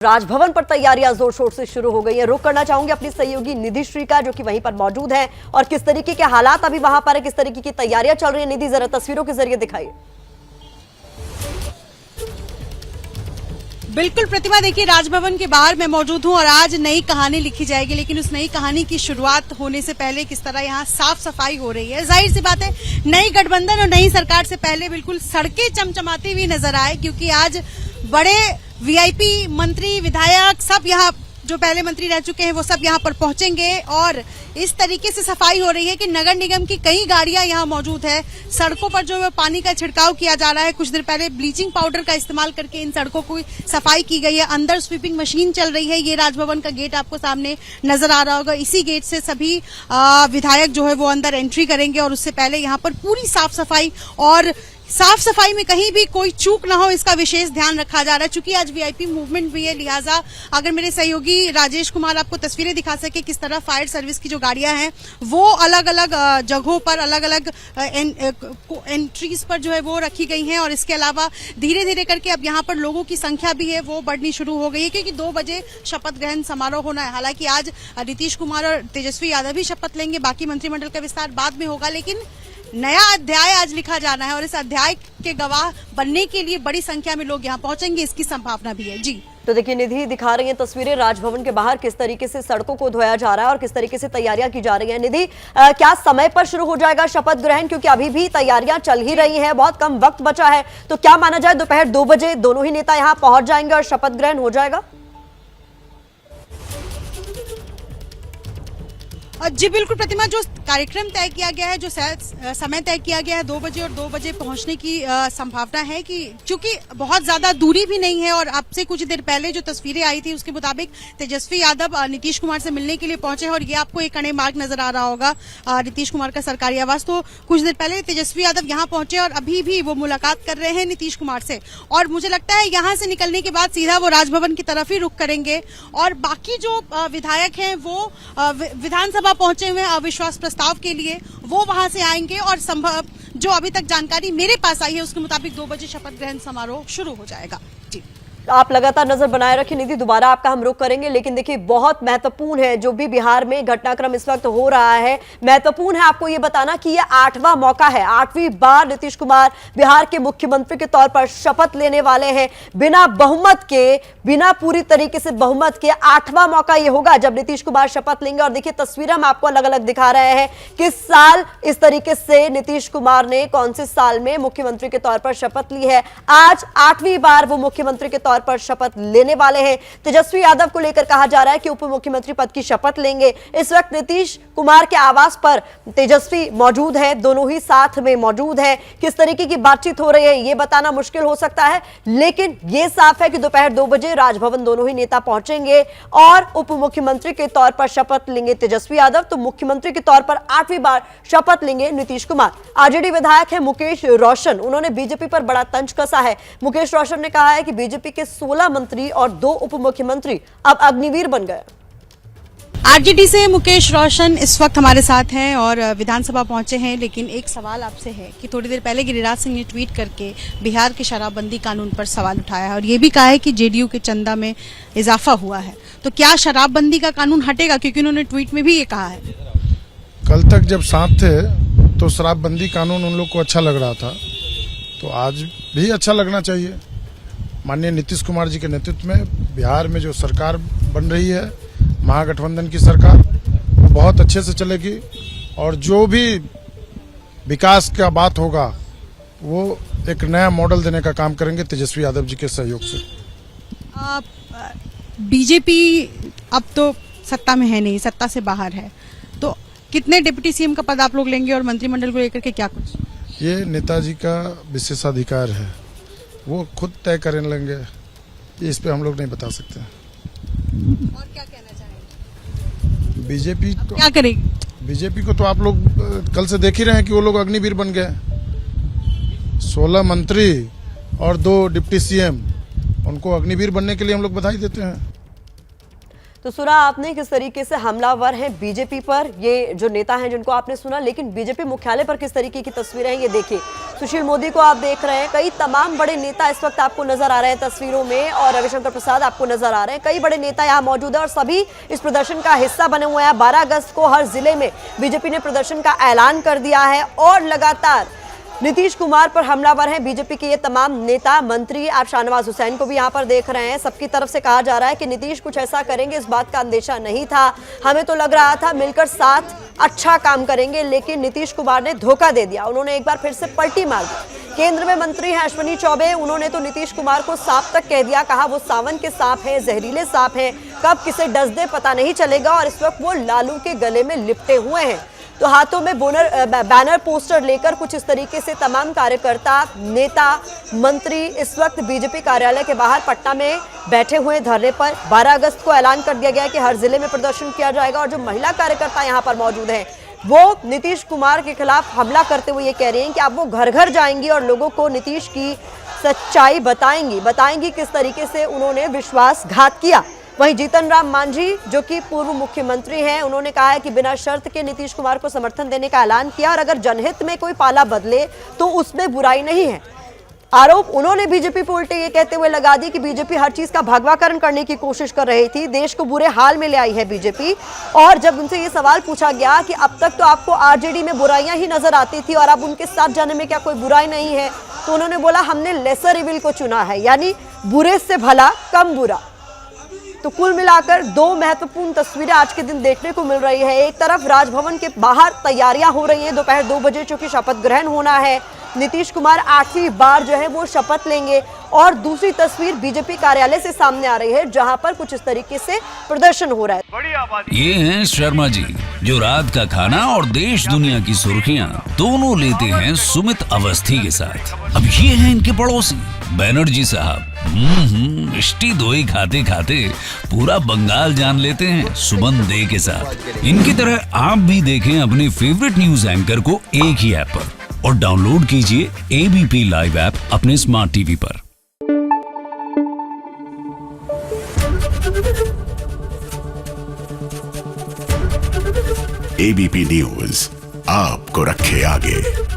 राजभवन पर तैयारियां जोर शोर से शुरू हो गई है। रुक करना चाहूंगी अपनी सहयोगी निधि श्री का, जो कि वहीं पर मौजूद है, और किस तरीके के हालात अभी वहां पर है, किस तरीके की तैयारियां चल रही है। निधि, जरा तस्वीरों के जरिए दिखाइए। बिल्कुल प्रतिमा, देखिए राजभवन के बाहर मैं मौजूद हूं और आज नई कहानी लिखी जाएगी, लेकिन उस नई कहानी की शुरुआत होने से पहले किस तरह यहां साफ सफाई हो रही है। जाहिर सी बात है, नई गठबंधन और नई सरकार से पहले बिल्कुल सड़कें चमचमाती हुई नजर आए, क्योंकि आज बड़े वीआईपी मंत्री विधायक सब यहाँ, जो पहले मंत्री रह चुके हैं वो सब यहाँ पर पहुंचेंगे और इस तरीके से सफाई हो रही है कि नगर निगम की कई गाड़ियां यहाँ मौजूद है। सड़कों पर जो है पानी का छिड़काव किया जा रहा है। कुछ देर पहले ब्लीचिंग पाउडर का इस्तेमाल करके इन सड़कों की सफाई की गई है। अंदर स्वीपिंग मशीन चल रही है। ये राजभवन का गेट आपको सामने नजर आ रहा होगा। इसी गेट से सभी विधायक जो है वो अंदर एंट्री करेंगे और उससे पहले यहाँ पर पूरी साफ सफाई, और साफ सफाई में कहीं भी कोई चूक ना हो इसका विशेष ध्यान रखा जा रहा है। चूंकि आज वीआईपी मूवमेंट भी है, लिहाजा अगर मेरे सहयोगी राजेश कुमार आपको तस्वीरें दिखा सके किस तरह फायर सर्विस की जो गाड़ियां हैं वो अलग अलग जगहों पर, अलग अलग एंट्रीज पर जो है वो रखी गई हैं। और इसके अलावा धीरे धीरे करके अब यहाँ पर लोगों की संख्या भी है वो बढ़नी शुरू हो गई है, क्योंकि 2 बजे शपथ ग्रहण समारोह होना है। हालांकि आज नीतीश कुमार और तेजस्वी यादव भी शपथ लेंगे, बाकी मंत्रिमंडल का विस्तार बाद में होगा, लेकिन नया अध्याय आज लिखा जाना है और इस अध्याय के गवाह बनने के लिए बड़ी संख्या में लोग यहाँ पहुंचेंगे, इसकी संभावना भी है। जी तो देखिए, निधि दिखा रही है तस्वीरें राजभवन के बाहर, किस तरीके से सड़कों को धोया जा रहा है और किस तरीके से तैयारियां की जा रही हैं। निधि, क्या समय पर शुरू हो जाएगा शपथ ग्रहण, क्योंकि अभी भी तैयारियां चल ही रही हैं, बहुत कम वक्त बचा है, तो क्या माना जाए दोपहर 2 बजे दोनों ही नेता यहाँ पहुंच जाएंगे और शपथ ग्रहण हो जाएगा? जी बिल्कुल प्रतिमा, जो कार्यक्रम तय किया गया है, जो समय तय किया गया है 2 बजे और 2 बजे पहुंचने की संभावना है, कि चूंकि बहुत ज्यादा दूरी भी नहीं है। और अब से कुछ देर पहले जो तस्वीरें आई थी उसके मुताबिक तेजस्वी यादव नीतीश कुमार से मिलने के लिए पहुंचे हैं और ये आपको एक कड़े मार्ग नजर आ रहा होगा, नीतीश कुमार का सरकारी आवास। तो कुछ देर पहले तेजस्वी यादव यहाँ पहुंचे और अभी भी वो मुलाकात कर रहे हैं नीतीश कुमार से, और मुझे लगता है यहाँ से निकलने के बाद सीधा वो राजभवन की तरफ ही रुख करेंगे। और बाकी जो विधायक हैं वो विधानसभा पहुंचे हुए अविश्वास प्रस्ताव के लिए, वो वहां से आएंगे और संभव जो अभी तक जानकारी मेरे पास आई है उसके मुताबिक 2 बजे शपथ ग्रहण समारोह शुरू हो जाएगा। जी आप लगातार नजर बनाए रखें निधि, दोबारा आपका हम रुख करेंगे, लेकिन देखिए बहुत महत्वपूर्ण है जो भी बिहार में घटनाक्रम इस वक्त हो रहा है। महत्वपूर्ण है आपको ये बताना कि ये 8वां मौका है, 8वीं बार नीतीश कुमार बिहार के मुख्यमंत्री के तौर पर शपथ लेने वाले हैं। बिना बहुमत के, बिना पूरी तरीके से बहुमत के 8वां मौका ये होगा जब नीतीश कुमार शपथ लेंगे। और देखिए तस्वीरें हम आपको अलग अलग दिखा रहे हैं, किस साल इस तरीके से नीतीश कुमार ने कौन से साल में मुख्यमंत्री के तौर पर शपथ ली है। आज 8वीं बार वो मुख्यमंत्री के तौर पर शपथ लेने वाले हैं। तेजस्वी यादव को लेकर कहा जा रहा है कि उप मुख्यमंत्री पद की शपथ लेंगे। इस वक्त नीतीश कुमार के आवास पर तेजस्वी मौजूद है, दोनों ही साथ में मौजूद है। किस तरीके की बातचीत हो रही है ये बताना मुश्किल हो सकता है, लेकिन यह साफ है कि दोपहर 2 बजे राजभवन दोनों ही नेता पहुंचेंगे और उप मुख्यमंत्री के तौर पर शपथ लेंगे तेजस्वी यादव, तो मुख्यमंत्री के तौर पर 8वीं बार शपथ लेंगे नीतीश कुमार। आरजेडी विधायक है मुकेश रोशन, उन्होंने बीजेपी पर बड़ा तंज कसा है। मुकेश रोशन ने कहा है कि बीजेपी के 16 मंत्री और 2 उप मुख्यमंत्री अब अग्निवीर बन गए। आरजेडी से मुकेश रोशन इस वक्त हमारे साथ हैं और विधानसभा पहुंचे हैं, लेकिन एक सवाल आपसे है कि थोड़ी देर पहले गिरिराज सिंह ने ट्वीट करके बिहार के शराबबंदी कानून पर सवाल उठाया है और ये भी कहा है कि जेडीयू के चंदा में इजाफा हुआ है, तो क्या शराबबंदी का कानून हटेगा, क्योंकि उन्होंने ट्वीट में भी ये कहा है। कल तक जब साथ थे तो शराबबंदी कानून उन लोग को अच्छा लग रहा था, तो आज भी अच्छा लगना चाहिए। माननीय नीतीश कुमार जी के नेतृत्व में बिहार में जो सरकार बन रही है, महागठबंधन की सरकार, वो बहुत अच्छे से चलेगी और जो भी विकास का बात होगा वो एक नया मॉडल देने का काम करेंगे तेजस्वी यादव जी के सहयोग से। बीजेपी अब तो सत्ता में है नहीं, सत्ता से बाहर है, तो कितने डिप्टी सीएम का पद आप लोग लेंगे और मंत्रिमंडल को लेकर के क्या कुछ? ये नेताजी का विशेषाधिकार है, वो खुद तय कर लेंगे, इस पे हम लोग नहीं बता सकते। और क्या कहना चाहेंगे? बीजेपी तो क्या करेगी? बीजेपी को तो आप लोग कल से देख ही रहे हैं कि वो लोग अग्निवीर बन गए। 16 मंत्री और 2 डिप्टी सीएम, उनको अग्निवीर बनने के लिए हम लोग बधाई देते हैं। तो सुना आपने किस तरीके से हमलावर हैं बीजेपी पर ये जो नेता हैं जिनको आपने सुना, लेकिन बीजेपी मुख्यालय पर किस तरीके की तस्वीरें हैं ये देखिए। सुशील मोदी को आप देख रहे हैं, कई तमाम बड़े नेता इस वक्त आपको नजर आ रहे हैं तस्वीरों में, और रविशंकर प्रसाद आपको नजर आ रहे हैं। कई बड़े नेता यहाँ मौजूद है और सभी इस प्रदर्शन का हिस्सा बने हुए हैं। 12 अगस्त को हर जिले में बीजेपी ने प्रदर्शन का ऐलान कर दिया है और लगातार नीतीश कुमार पर हमलावर हैं बीजेपी के ये तमाम नेता मंत्री। आप शाहनवाज हुसैन को भी यहाँ पर देख रहे हैं। सबकी तरफ से कहा जा रहा है कि नीतीश कुछ ऐसा करेंगे, इस बात का अंदेशा नहीं था, हमें तो लग रहा था मिलकर साथ अच्छा काम करेंगे, लेकिन नीतीश कुमार ने धोखा दे दिया। उन्होंने एक बार फिर से पलटी मार दी। केंद्र में मंत्री हैं अश्विनी चौबे, उन्होंने तो नीतीश कुमार को सांप तक कह दिया, कहा वो सावन के सांप हैं, जहरीले सांप हैं, कब किसे डस दे पता नहीं चलेगा। और इस वक्त वो लालू के गले में लिपटे हुए हैं, तो हाथों में बैनर पोस्टर लेकर कुछ इस तरीके से तमाम कार्यकर्ता, नेता, मंत्री इस वक्त बीजेपी कार्यालय के बाहर पटना में बैठे हुए धरने पर। 12 अगस्त को ऐलान कर दिया गया है कि हर जिले में प्रदर्शन किया जाएगा, और जो महिला कार्यकर्ता यहाँ पर मौजूद हैं वो नीतीश कुमार के खिलाफ हमला करते हुए ये कह रही हैं कि अब वो घर घर जाएंगी और लोगों को नीतीश की सच्चाई बताएंगी किस तरीके से उन्होंने विश्वासघात किया। वहीं जीतन राम मांझी जो कि पूर्व मुख्यमंत्री हैं, उन्होंने कहा है कि बिना शर्त के नीतीश कुमार को समर्थन देने का ऐलान किया, और अगर जनहित में कोई पाला बदले तो उसमें बुराई नहीं है। आरोप उन्होंने बीजेपी पर उल्टे ये कहते हुए लगा दी कि बीजेपी हर चीज का भगवाकरण करने की कोशिश कर रही थी, देश को बुरे हाल में ले आई है बीजेपी। और जब उनसे ये सवाल पूछा गया कि अब तक तो आपको आरजेडी में बुराइयां ही नजर आती थी और अब उनके साथ जाने में क्या कोई बुराई नहीं है, तो उन्होंने बोला हमने लेसर इविल को चुना है, यानी बुरे से भला कम बुरा। तो कुल मिलाकर दो महत्वपूर्ण तस्वीरें आज के दिन देखने को मिल रही है। एक तरफ राजभवन के बाहर तैयारियां हो रही हैं, दोपहर 2 बजे चूंकि शपथ ग्रहण होना है, नीतीश कुमार 8वीं बार जो है वो शपथ लेंगे, और दूसरी तस्वीर बीजेपी कार्यालय से सामने आ रही है जहां पर कुछ इस तरीके से प्रदर्शन हो रहा है। ये हैं शर्मा जी, जो रात का खाना और देश दुनिया की सुर्खियां दोनों लेते हैं सुमित अवस्थी के साथ। अब ये हैं इनके पड़ोसी बनर्जी साहब। मिष्टी दोई खाते खाते पूरा बंगाल जान लेते हैं सुमन दे के साथ। इनकी तरह आप भी देखें अपने फेवरेट न्यूज एंकर को एक ही ऐप पर, और डाउनलोड कीजिए एबीपी लाइव ऐप अपने स्मार्ट टीवी पर। एबीपी न्यूज आपको रखे आगे।